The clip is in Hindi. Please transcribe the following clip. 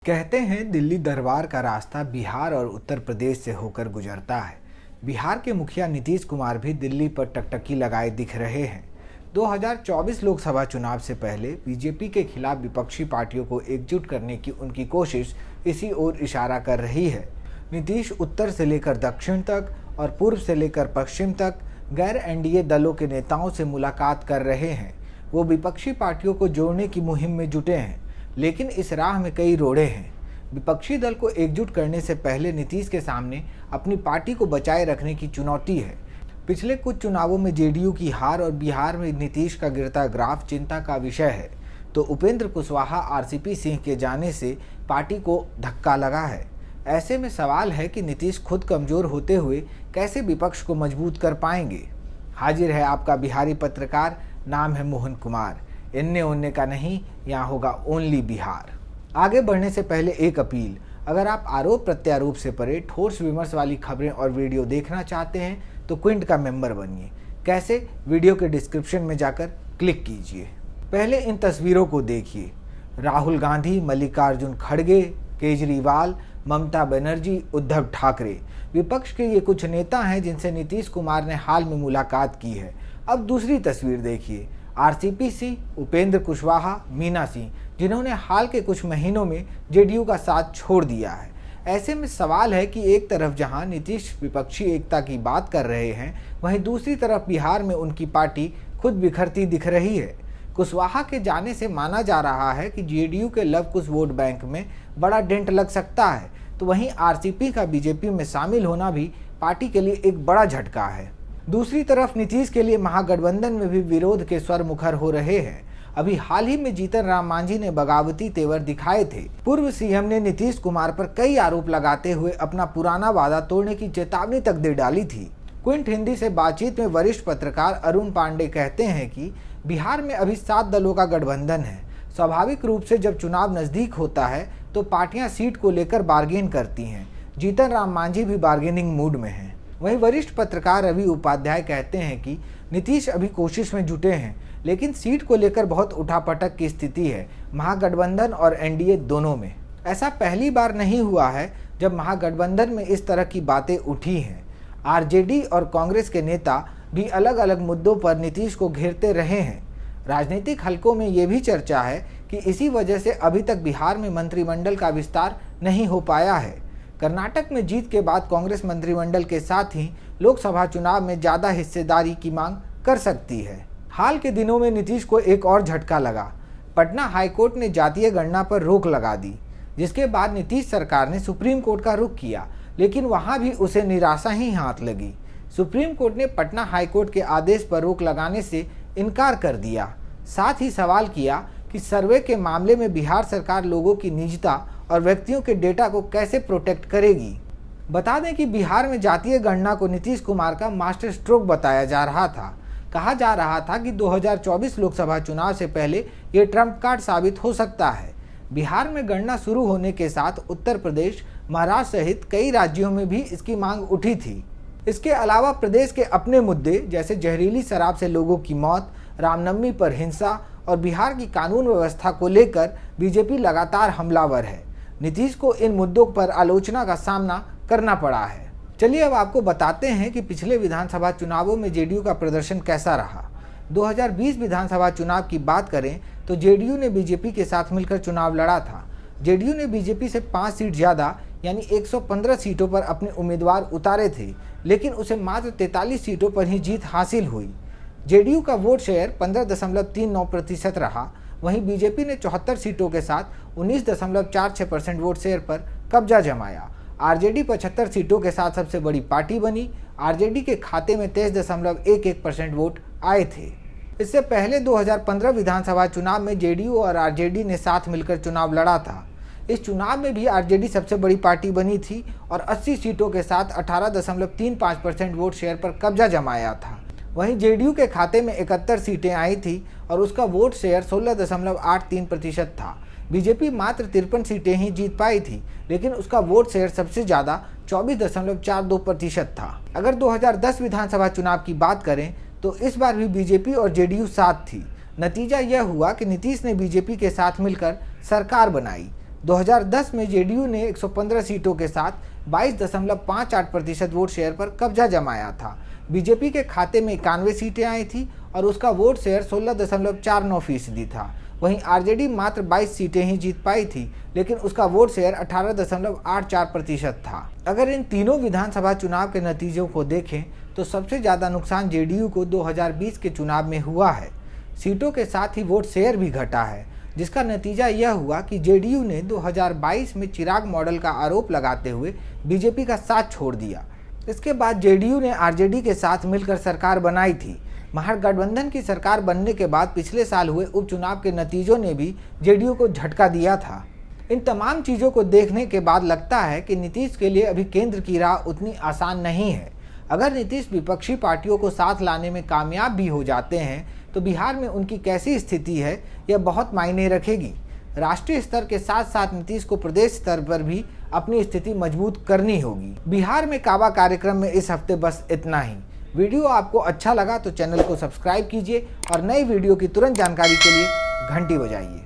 कहते हैं दिल्ली दरबार का रास्ता बिहार और उत्तर प्रदेश से होकर गुजरता है। बिहार के मुखिया नीतीश कुमार भी दिल्ली पर टकटकी लगाए दिख रहे हैं। 2024 लोकसभा चुनाव से पहले बीजेपी के खिलाफ विपक्षी पार्टियों को एकजुट करने की उनकी कोशिश इसी ओर इशारा कर रही है। नीतीश उत्तर से लेकर दक्षिण तक और पूर्व से लेकर पश्चिम तक गैर एनडीए दलों के नेताओं से मुलाकात कर रहे हैं। वो विपक्षी पार्टियों को जोड़ने की मुहिम में जुटे हैं, लेकिन इस राह में कई रोड़े हैं। विपक्षी दल को एकजुट करने से पहले नीतीश के सामने अपनी पार्टी को बचाए रखने की चुनौती है। पिछले कुछ चुनावों में जेडीयू की हार और बिहार में नीतीश का गिरता ग्राफ चिंता का विषय है, तो उपेंद्र कुशवाहा आरसीपी सिंह के जाने से पार्टी को धक्का लगा है। ऐसे में सवाल है कि नीतीश खुद कमजोर होते हुए कैसे विपक्ष को मजबूत कर पाएंगे। हाजिर है आपका बिहारी पत्रकार, नाम है मोहन कुमार। इन्ने ओन्ने का नहीं, यहाँ होगा ओनली बिहार। आगे बढ़ने से पहले एक अपील, अगर आप आरोप प्रत्यारोप से परे ठोस विमर्श वाली खबरें और वीडियो देखना चाहते हैं तो क्विंट का मेंबर बनिए। कैसे? वीडियो के डिस्क्रिप्शन में जाकर क्लिक कीजिए। पहले इन तस्वीरों को देखिए। राहुल गांधी, मल्लिकार्जुन खड़गे, केजरीवाल, ममता बनर्जी, उद्धव ठाकरे, विपक्ष के ये कुछ नेता हैं जिनसे नीतीश कुमार ने हाल में मुलाकात की है। अब दूसरी तस्वीर देखिए। आरसीपी सिंह, उपेंद्र कुशवाहा, मीना सिंह, जिन्होंने हाल के कुछ महीनों में जेडीयू का साथ छोड़ दिया है। ऐसे में सवाल है कि एक तरफ जहां नीतीश विपक्षी एकता की बात कर रहे हैं, वहीं दूसरी तरफ बिहार में उनकी पार्टी खुद बिखरती दिख रही है। कुशवाहा के जाने से माना जा रहा है कि जेडीयू के लव कुश वोट बैंक में बड़ा डेंट लग सकता है, तो वहीं आरसीपी का बीजेपी में शामिल होना भी पार्टी के लिए एक बड़ा झटका है। दूसरी तरफ नीतीश के लिए महागठबंधन में भी विरोध के स्वर मुखर हो रहे हैं। अभी हाल ही में जीतन राम मांझी ने बगावती तेवर दिखाए थे। पूर्व सीएम ने नीतीश कुमार पर कई आरोप लगाते हुए अपना पुराना वादा तोड़ने की चेतावनी तक दे डाली थी। क्विंट हिंदी से बातचीत में वरिष्ठ पत्रकार अरुण पांडे कहते हैं कि बिहार में अभी 7 दलों का गठबंधन है। स्वाभाविक रूप से जब चुनाव नजदीक होता है तो पार्टियां सीट को लेकर बार्गेन करती हैं। जीतन राम मांझी भी बार्गेनिंग मूड में हैं। वहीं वरिष्ठ पत्रकार रवि उपाध्याय कहते हैं कि नीतीश अभी कोशिश में जुटे हैं, लेकिन सीट को लेकर बहुत उठापटक की स्थिति है महागठबंधन और एनडीए दोनों में। ऐसा पहली बार नहीं हुआ है जब महागठबंधन में इस तरह की बातें उठी हैं। आरजेडी और कांग्रेस के नेता भी अलग अलग मुद्दों पर नीतीश को घेरते रहे हैं। राजनीतिक हलकों में ये भी चर्चा है कि इसी वजह से अभी तक बिहार में मंत्रिमंडल का विस्तार नहीं हो पाया है। कर्नाटक में जीत के बाद कांग्रेस मंत्रिमंडल के साथ ही लोकसभा चुनाव में ज़्यादा हिस्सेदारी की मांग कर सकती है। हाल के दिनों में नीतीश को एक और झटका लगा। पटना हाईकोर्ट ने जातीय गणना पर रोक लगा दी, जिसके बाद नीतीश सरकार ने सुप्रीम कोर्ट का रुख किया, लेकिन वहां भी उसे निराशा ही हाथ लगी। सुप्रीम कोर्ट ने पटना हाईकोर्ट के आदेश पर रोक लगाने से इनकार कर दिया। साथ ही सवाल किया कि सर्वे के मामले में बिहार सरकार लोगों की निजता और व्यक्तियों के डेटा को कैसे प्रोटेक्ट करेगी। बता दें कि बिहार में जातीय गणना को नीतीश कुमार का मास्टर स्ट्रोक बताया जा रहा था। कहा जा रहा था कि 2024 लोकसभा चुनाव से पहले ये ट्रम्प कार्ड साबित हो सकता है। बिहार में गणना शुरू होने के साथ उत्तर प्रदेश, महाराष्ट्र सहित कई राज्यों में भी इसकी मांग उठी थी। इसके अलावा प्रदेश के अपने मुद्दे जैसे जहरीली शराब से लोगों की मौत, रामनवमी पर हिंसा और बिहार की कानून व्यवस्था को लेकर बीजेपी लगातार हमलावर है। नीतीश को इन मुद्दों पर आलोचना का सामना करना पड़ा है। चलिए अब आपको बताते हैं कि पिछले विधानसभा चुनावों में जेडीयू का प्रदर्शन कैसा रहा। 2020 विधानसभा चुनाव की बात करें तो जेडीयू ने बीजेपी के साथ मिलकर चुनाव लड़ा था। जेडीयू ने बीजेपी से 5 सीट ज़्यादा यानी 115 सीटों पर अपने उम्मीदवार उतारे थे, लेकिन उसे मात्र 43 सीटों पर ही जीत हासिल हुई। जेडीयू का वोट शेयर 15.39% रहा। वहीं बीजेपी ने 74 सीटों के साथ 19.46% वोट शेयर पर कब्जा जमाया। आरजेडी 75 सीटों के साथ सबसे बड़ी पार्टी बनी। आरजेडी के खाते में 23.11% वोट आए थे। इससे पहले 2015 विधानसभा चुनाव में जेडीयू और आरजेडी ने साथ मिलकर चुनाव लड़ा था। इस चुनाव में भी आरजेडी सबसे बड़ी पार्टी बनी थी और 80 सीटों के साथ 18.35% वोट शेयर पर कब्जा जमाया था। वहीं जेडीयू के खाते में 71 सीटें आई थी और उसका वोट शेयर 16.83% था। बीजेपी मात्र 53 सीटें ही जीत पाई थी, लेकिन उसका वोट शेयर सबसे ज़्यादा 24.42% था। अगर 2010 विधानसभा चुनाव की बात करें तो इस बार भी बीजेपी और जेडीयू साथ थी। नतीजा यह हुआ कि नीतीश ने बीजेपी के साथ मिलकर सरकार बनाई। 2010 में जेडीयू ने 115 सीटों के साथ 22.58% वोट शेयर पर कब्जा जमाया था। बीजेपी के खाते में 91 सीटें आई थी और उसका वोट शेयर 16.49% था। वहीं आरजेडी मात्र 22 सीटें ही जीत पाई थी, लेकिन उसका वोट शेयर 18.84% था। अगर इन तीनों विधानसभा चुनाव के नतीजों को देखें तो सबसे ज़्यादा नुकसान जेडीयू को 2020 के चुनाव में हुआ है। सीटों के साथ ही वोट शेयर भी घटा है, जिसका नतीजा यह हुआ कि जेडीयू ने 2022 में चिराग मॉडल का आरोप लगाते हुए बीजेपी का साथ छोड़ दिया। इसके बाद जेडीयू ने आरजेडी के साथ मिलकर सरकार बनाई थी। महागठबंधन की सरकार बनने के बाद पिछले साल हुए उपचुनाव के नतीजों ने भी जेडीयू को झटका दिया था। इन तमाम चीज़ों को देखने के बाद लगता है कि नीतीश के लिए अभी केंद्र की राह उतनी आसान नहीं है। अगर नीतीश विपक्षी पार्टियों को साथ लाने में कामयाब भी हो जाते हैं तो बिहार में उनकी कैसी स्थिति है यह बहुत मायने रखेगी। राष्ट्रीय स्तर के साथ साथ नीतीश को प्रदेश स्तर पर भी अपनी स्थिति मजबूत करनी होगी। बिहार में काबा कार्यक्रम में इस हफ्ते बस इतना ही। वीडियो आपको अच्छा लगा तो चैनल को सब्सक्राइब कीजिए और नई वीडियो की तुरंत जानकारी के लिए घंटी बजाइए।